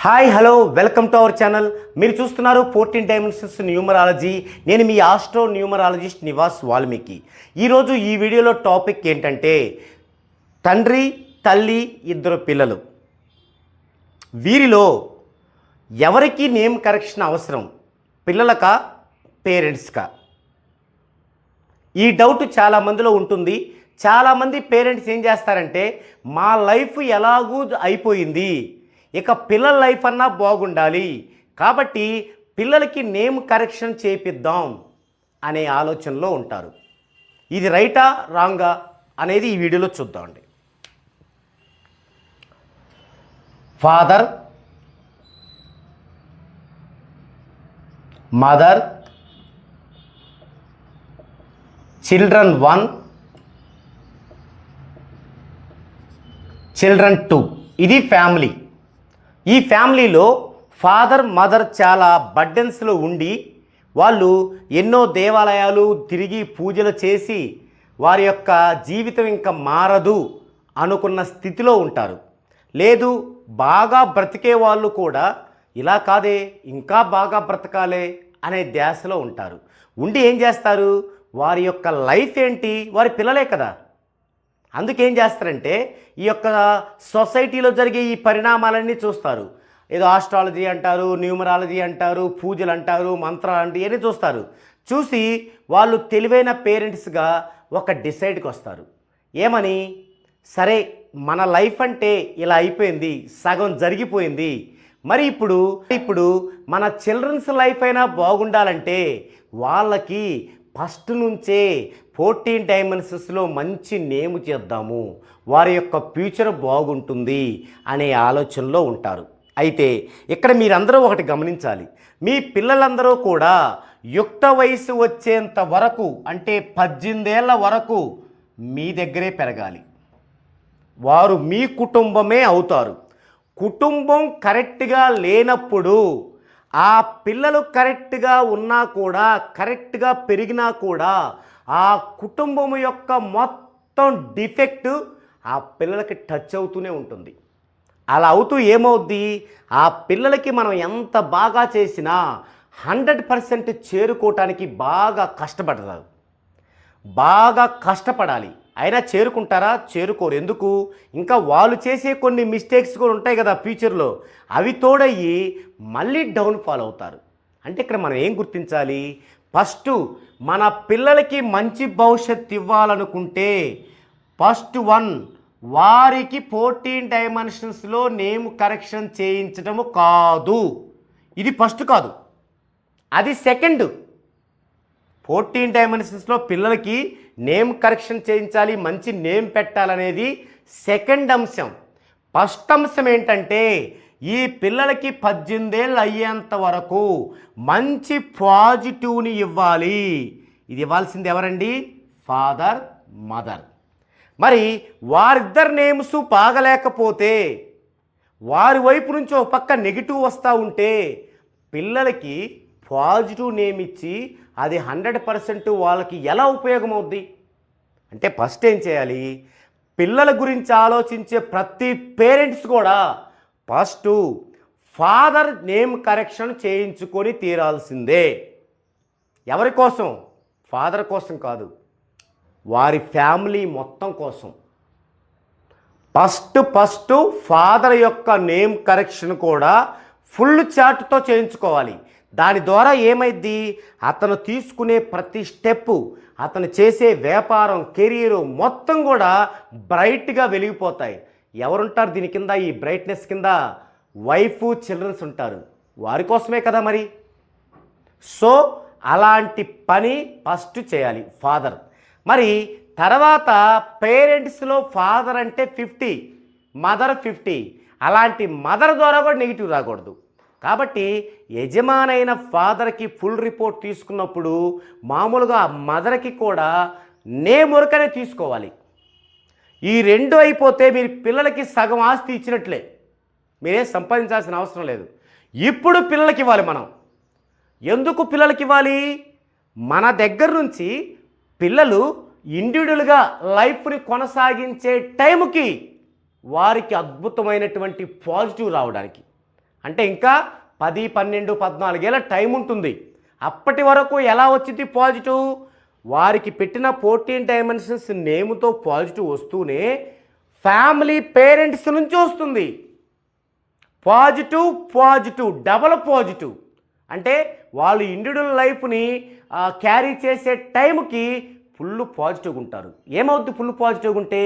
Hi hello welcome to our channel. మీరు చూస్తున్నారు 14 dimensions numerology. నేను మీ ఆస్ట్రో న్యూమరాలజిస్ట్ నివాస్ వాల్మీకి. ఈరోజు ఈ వీడియోలో టాపిక్ ఏంటంటే తండ్రి తల్లి ఇద్దరు పిల్లలు, వీరిలో ఎవరికి నేమ్ కరెక్షన్ అవసరం, పిల్లలకా పేరెంట్స్కా? ఈ డౌట్ చాలామందిలో ఉంటుంది. చాలామంది పేరెంట్స్ ఏం చేస్తారంటే మా లైఫ్ ఎలాగూ అయిపోయింది, ఇక పిల్లల లైఫ్ అన్నా బాగుండాలి కాబట్టి పిల్లలకి నేమ్ కరెక్షన్ చేపిద్దాం అనే ఆలోచనలో ఉంటారు. ఇది రైటా రాంగా అనేది ఈ వీడియోలో చూద్దామండి. ఫాదర్, మదర్, చిల్డ్రన్ 1, చిల్డ్రన్ 2, ఇది ఫ్యామిలీ. ఈ ఫ్యామిలీలో ఫాదర్ మదర్ చాలా బర్డెన్స్లో ఉండి వాళ్ళు ఎన్నో దేవాలయాలు తిరిగి పూజలు చేసి వారి యొక్క జీవితం ఇంకా మారదు అనుకున్న స్థితిలో ఉంటారు. లేదు, బాగా బ్రతికే వాళ్ళు కూడా ఇలా కాదే ఇంకా బాగా బ్రతకాలే అనే ధ్యాసలో ఉంటారు. ఉండి ఏం చేస్తారు, వారి యొక్క లైఫ్ ఏంటి, వారి పిల్లలే కదా. అందుకేం చేస్తారంటే ఈ యొక్క సొసైటీలో జరిగే ఈ పరిణామాలన్నీ చూస్తారు. ఏదో ఆస్ట్రాలజీ అంటారు, న్యూమరాలజీ అంటారు, పూజలు అంటారు, మంత్రాలు అంటే ఇవన్నీ చూస్తారు. చూసి వాళ్ళు తెలివైన పేరెంట్స్గా ఒక డిసైడ్కి వస్తారు. ఏమని, సరే మన లైఫ్ అంటే ఇలా అయిపోయింది, సగం జరిగిపోయింది, మరి ఇప్పుడు మన చిల్డ్రన్స్ లైఫ్ అయినా బాగుండాలంటే వాళ్ళకి ఫస్ట్ నుంచే 14 డైమెన్షన్స్లో మంచి నేమ్ చేద్దాము, వారి యొక్క ఫ్యూచర్ బాగుంటుంది అనే ఆలోచనలో ఉంటారు. అయితే ఇక్కడ మీరందరూ ఒకటి గమనించాలి, మీ పిల్లలందరూ కూడా యుక్త వయసు వచ్చేంత వరకు అంటే 18 ఏళ్ల వరకు మీ దగ్గరే పెరగాలి. వారు మీ కుటుంబమే అవుతారు. కుటుంబం కరెక్ట్గా లేనప్పుడు ఆ పిల్లలు కరెక్ట్గా ఉన్నా కూడా, కరెక్ట్గా పెరిగినా కూడా ఆ కుటుంబం యొక్క మొత్తం డిఫెక్ట్ ఆ పిల్లలకి టచ్ అవుతూనే ఉంటుంది. అలా అవుతూ ఏమవుద్ది, ఆ పిల్లలకి మనం ఎంత బాగా చేసినా 100% చేరుకోవటానికి బాగా కష్టపడతారు. బాగా కష్టపడాలి, అయినా చేరుకుంటారా? చేరుకోరు. ఎందుకు? ఇంకా వాళ్ళు చేసే కొన్ని మిస్టేక్స్ కూడా ఉంటాయి కదా ఫ్యూచర్లో, అవి తోడయ్యి మళ్ళీ డౌన్ఫాల్ అవుతారు. అంటే ఇక్కడ మనం ఏం గుర్తించాలి, ఫస్ట్ మన పిల్లలకి మంచి భవిష్యత్తు ఇవ్వాలనుకుంటే ఫస్ట్ వారికి 14 డైమెన్షన్స్లో నేమ్ కరెక్షన్ చేయించడము కాదు. ఇది ఫస్ట్ కాదు, అది సెకండ్. 14 డైమెన్షన్స్లో పిల్లలకి నేమ్ కరెక్షన్ చేయించాలి, మంచి నేమ్ పెట్టాలనేది సెకండ్ అంశం. ఫస్ట్ అంశం ఏంటంటే ఈ పిల్లలకి 18 ఏళ్ళు అయ్యేంత వరకు మంచి పాజిటివ్ని ఇవ్వాలి. ఇది ఇవ్వాల్సింది ఎవరండి? Father mother. మరి వారిద్దరు నేమ్స్ బాగలేకపోతే, వారి వైపు నుంచి ఒక పక్క నెగిటివ్ వస్తూ ఉంటే పిల్లలకి పాజిటివ్ నేమ్ ఇచ్చి అది 100% వాళ్ళకి ఎలా ఉపయోగం అవుద్ది అంటే, ఫస్ట్ ఏం చేయాలి, పిల్లల గురించి ఆలోచించే ప్రతి పేరెంట్స్ కూడా ఫస్ట్ ఫాదర్ నేమ్ కరెక్షన్ చేయించుకొని తీరాల్సిందే. ఎవరి కోసం? ఫాదర్ కోసం కాదు, వారి ఫ్యామిలీ మొత్తం కోసం. ఫస్ట్ ఫాదర్ యొక్క నేమ్ కరెక్షన్ కూడా ఫుల్ చార్ట్తో చేయించుకోవాలి. దాని ద్వారా ఏమైద్ది, అతను తీసుకునే ప్రతి స్టెప్పు, అతను చేసే వ్యాపారం, కెరీరు మొత్తం కూడా బ్రైట్గా వెలిగిపోతాయి. ఎవరుంటారు దీని కింద? ఈ బ్రైట్నెస్ కింద వైఫ్ చిల్డ్రన్స్ ఉంటారు. వారి కోసమే కదా మరి. సో అలాంటి పని ఫస్ట్ చేయాలి ఫాదర్. మరి తర్వాత పేరెంట్స్లో ఫాదర్ అంటే 50, మదర్ 50. అలాంటి మదర్ ద్వారా కూడా నెగిటివ్ రాకూడదు. కాబట్టి యజమానైన ఫాదర్కి ఫుల్ రిపోర్ట్ తీసుకున్నప్పుడు మామూలుగా మదర్కి కూడా నేమ్ వరకనే తీసుకోవాలి. ఈ రెండు అయిపోతే మీరు పిల్లలకి సగం ఆస్తి ఇచ్చినట్లే, మీరేం సంపాదించాల్సిన అవసరం లేదు. ఇప్పుడు పిల్లలకి ఇవ్వాలి మనం. ఎందుకు పిల్లలకి ఇవ్వాలి? మన దగ్గర నుంచి పిల్లలు ఇండివిజువల్గా లైఫ్ని కొనసాగించే టైంకి వారికి అద్భుతమైనటువంటి పాజిటివ్ రావడానికి. అంటే ఇంకా 10, 12, 14 ఏళ్ళ టైం ఉంటుంది. అప్పటి వరకు ఎలా వచ్చింది పాజిటివ్? వారికి పెట్టిన 14 డైమెన్షన్స్ నేమ్తో పాజిటివ్ వస్తూనే ఫ్యామిలీ పేరెంట్స్ నుంచి వస్తుంది. పాజిటివ్ పాజిటివ్ డబల్ పాజిటివ్ అంటే వాళ్ళు ఇండివిజువల్ లైఫ్ని క్యారీ చేసే టైంకి ఫుల్ పాజిటివ్గా ఉంటారు. ఏమవుద్ది ఫుల్ పాజిటివ్గా ఉంటే?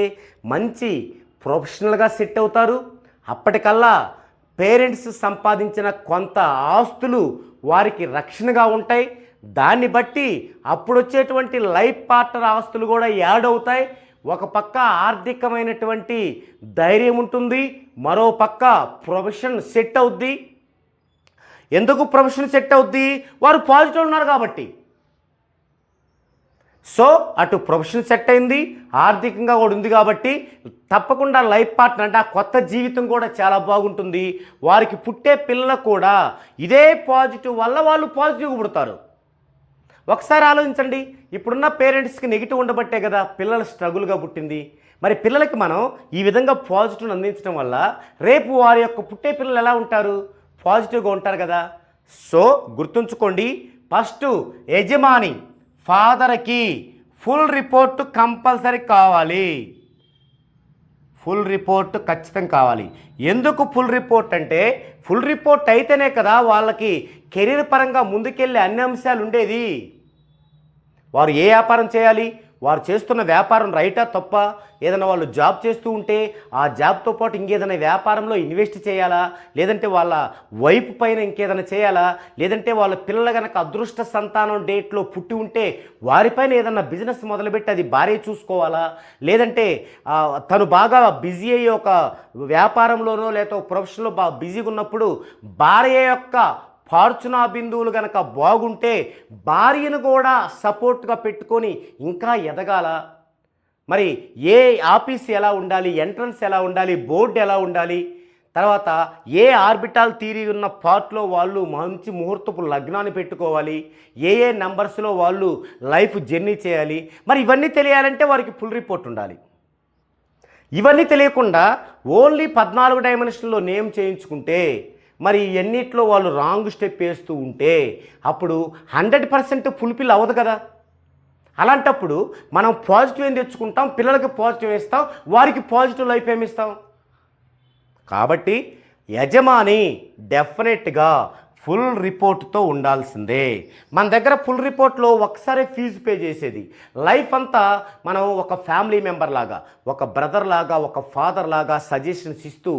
మంచి ప్రొఫెషనల్గా సెట్ అవుతారు. అప్పటికల్లా పేరెంట్స్ సంపాదించిన కొంత ఆస్తులు వారికి రక్షణగా ఉంటాయి. దాన్ని బట్టి అప్పుడు వచ్చేటువంటి లైఫ్ పార్ట్నర్ ఆస్తులు కూడా యాడ్ అవుతాయి. ఒక పక్క ఆర్థికమైనటువంటి ధైర్యం ఉంటుంది, మరో పక్క ప్రొఫెషన్ సెట్ అవుద్ది. ఎందుకు ప్రొఫెషన్ సెట్ అవుద్ది? వారు పాజిటివ్ ఉన్నారు కాబట్టి. సో అటు ప్రొఫెషన్ సెట్ అయింది, ఆర్థికంగా కూడా ఉంది కాబట్టి తప్పకుండా లైఫ్ పార్ట్నర్ అంటే ఆ కొత్త జీవితం కూడా చాలా బాగుంటుంది. వారికి పుట్టే పిల్లలు కూడా ఇదే పాజిటివ్ వల్ల వాళ్ళు పాజిటివ్గా పుడతారు. ఒకసారి ఆలోచించండి, ఇప్పుడున్న పేరెంట్స్కి నెగిటివ్ ఉండబట్టే కదా పిల్లలు స్ట్రగుల్గా పుట్టింది. మరి పిల్లలకి మనం ఈ విధంగా పాజిటివ్ని అందించడం వల్ల రేపు వారి యొక్క పుట్టే పిల్లలు ఎలా ఉంటారు? పాజిటివ్గా ఉంటారు కదా. సో గుర్తుంచుకోండి, ఫస్ట్ యజమాని ఫాదర్కి ఫుల్ రిపోర్ట్ కంపల్సరీ కావాలి. ఫుల్ రిపోర్ట్ ఖచ్చితంగా కావాలి. ఎందుకు ఫుల్ రిపోర్ట్ అంటే, ఫుల్ రిపోర్ట్ అయితేనే కదా వాళ్ళకి కెరీర్ పరంగా ముందుకెళ్ళే అన్ని అంశాలు ఉండేది. వారు ఏ వ్యాపారం చేయాలి, వారు చేస్తున్న వ్యాపారం రైటా తప్ప, ఏదైనా వాళ్ళు జాబ్ చేస్తూ ఉంటే ఆ జాబ్తో పాటు ఇంకేదైనా వ్యాపారంలో ఇన్వెస్ట్ చేయాలా, లేదంటే వాళ్ళ వైఫ్ పైన ఇంకేదైనా చేయాలా, లేదంటే వాళ్ళ పిల్లలు కనుక అదృష్ట సంతానం డేట్లో పుట్టి ఉంటే వారిపైన ఏదైనా బిజినెస్ మొదలుపెట్టి అది భార్య చూసుకోవాలా, లేదంటే తను బాగా బిజీ అయ్యి ఒక వ్యాపారంలోనో లేకపోతే ప్రొఫెషన్లో బాగా బిజీగా ఉన్నప్పుడు భార్య యొక్క ఫార్చునా బిందువులు కనుక బాగుంటే భార్యను కూడా సపోర్ట్గా పెట్టుకొని ఇంకా ఎదగాల. మరి ఏ ఆఫీస్ ఎలా ఉండాలి, ఎంట్రన్స్ ఎలా ఉండాలి, బోర్డు ఎలా ఉండాలి, తర్వాత ఏ ఆర్బిటాల్ థియరీ ఉన్న పార్ట్లో వాళ్ళు మంచి ముహూర్తపు లగ్నాన్ని పెట్టుకోవాలి, ఏ నెంబర్స్లో వాళ్ళు లైఫ్ జర్నీ చేయాలి. మరి ఇవన్నీ తెలియాలంటే వారికి ఫుల్ రిపోర్ట్ ఉండాలి. ఇవన్నీ తెలియకుండా ఓన్లీ 14 డైమెన్షన్లో నేమ్ చేయించుకుంటే మరి ఎన్నిట్లో వాళ్ళు రాంగ్ స్టెప్ వేస్తూ ఉంటే అప్పుడు 100% ఫుల్ఫిల్ అవ్వదు కదా. అలాంటప్పుడు మనం పాజిటివ్ ఏం తెచ్చుకుంటాం, పిల్లలకి పాజిటివ్ వేస్తాం, వారికి పాజిటివ్ లైఫ్ ఏమిస్తాం. కాబట్టి యజమాని డెఫినెట్గా ఫుల్ రిపోర్ట్తో ఉండాల్సిందే. మన దగ్గర ఫుల్ రిపోర్ట్లో ఒకసారి ఫీజు పే చేసేది, లైఫ్ అంతా మనం ఒక ఫ్యామిలీ మెంబర్ లాగా, ఒక బ్రదర్ లాగా, ఒక ఫాదర్ లాగా సజెషన్స్ ఇస్తూ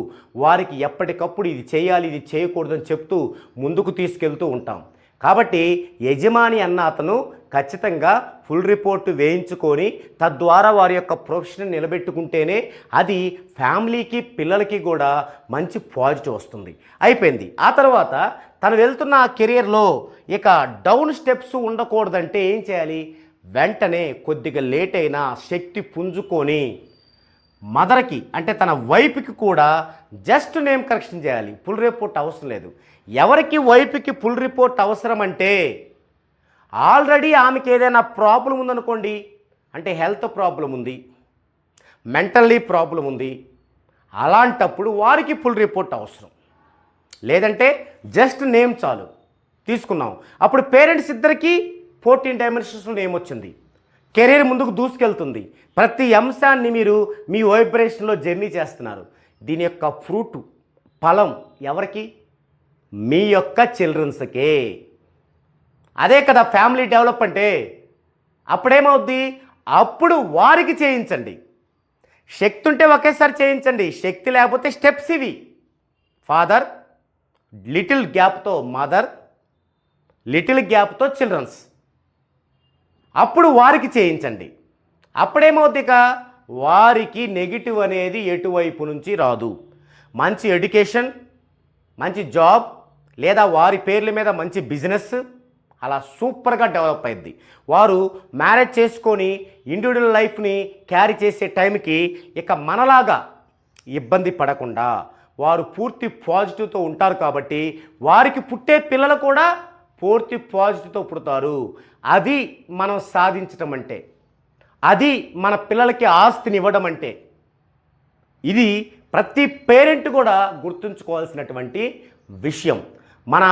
వారికి ఎప్పటికప్పుడు ఇది చేయాలి, ఇది చేయకూడదని చెప్తూ ముందుకు తీసుకెళ్తూ ఉంటాం. కాబట్టి యజమాని అన్న అతను ఖచ్చితంగా ఫుల్ రిపోర్ట్ వేయించుకొని తద్వారా వారి యొక్క ప్రొఫెషన్ నిలబెట్టుకుంటేనే అది ఫ్యామిలీకి పిల్లలకి కూడా మంచి పాజిటివ్ వస్తుంది. అయిపోయింది. ఆ తర్వాత తను వెళ్తున్న కెరియర్లో ఇక డౌన్ స్టెప్స్ ఉండకూడదంటే ఏం చేయాలి? వెంటనే కొద్దిగా లేట్ అయినా శక్తి పుంజుకొని మదర్కి అంటే తన వైఫ్కి కూడా జస్ట్ నేమ్ కరెక్షన్ చేయాలి. ఫుల్ రిపోర్ట్ అవసరం లేదు. ఎవరికి వైఫ్కి ఫుల్ రిపోర్ట్ అవసరం అంటే ఆల్రెడీ ఆమెకి ఏదైనా ప్రాబ్లం ఉందనుకోండి, అంటే హెల్త్ ప్రాబ్లం ఉంది, మెంటల్లీ ప్రాబ్లం ఉంది, అలాంటప్పుడు వారికి ఫుల్ రిపోర్ట్ అవసరం. లేదంటే జస్ట్ నేమ్ చాలు, తీసుకున్నాం. అప్పుడు పేరెంట్స్ ఇద్దరికీ 14 డైమెన్షన్స్లో నేమ్ వచ్చింది, కెరీర్ ముందుకు దూసుకెళ్తుంది. ప్రతి అంశాన్ని మీరు మీ వైబ్రేషన్లో జర్నీ చేస్తున్నారు. దీని యొక్క ఫ్రూట్ ఫలం ఎవరికి? మీ యొక్క చిల్డ్రన్స్కే. అదే కదా ఫ్యామిలీ డెవలప్ అంటే. అప్పుడేమవుద్ది? అప్పుడు వారికి చేయించండి. శక్తి ఉంటే ఒకేసారి చేయించండి, శక్తి లేకపోతే స్టెప్స్ ఇవి. ఫాదర్, లిటిల్ గ్యాప్తో మదర్, లిటిల్ గ్యాప్తో చిల్డ్రన్స్, అప్పుడు వారికి చేయించండి. అప్పుడేమవుద్ది? ఇక వారికి నెగిటివ్ అనేది ఎటువైపు నుంచి రాదు. మంచి ఎడ్యుకేషన్, మంచి జాబ్, లేదా వారి పేర్ల మీద మంచి బిజినెస్ అలా సూపర్గా డెవలప్ అయింది. వారు మ్యారేజ్ చేసుకొని ఇండివిజువల్ లైఫ్ని క్యారీ చేసే టైంకి ఇక మనలాగా ఇబ్బంది పడకుండా వారు పూర్తి పాజిటివ్తో ఉంటారు. కాబట్టి వారికి పుట్టే పిల్లలు కూడా పూర్తి పాజిటివ్తో పుడతారు. అది మనం సాధించటం అంటే, అది మన పిల్లలకి ఆస్తిని ఇవ్వడం అంటే. ఇది ప్రతి పేరెంట్ కూడా గుర్తుంచుకోవాల్సినటువంటి విషయం. మన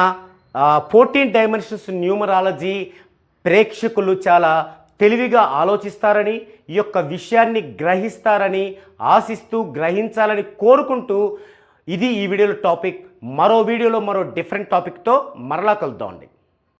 14 డైమెన్షన్స్ న్యూమరాలజీ ప్రేక్షకులు చాలా తెలివిగా ఆలోచిస్తారని, ఈ యొక్క విషయాన్ని గ్రహిస్తారని ఆశిస్తూ, గ్రహించాలని కోరుకుంటూ ఇది ఈ వీడియోలో టాపిక్. మరో వీడియోలో మరో డిఫరెంట్ టాపిక్తో మరలా కలుద్దామండి.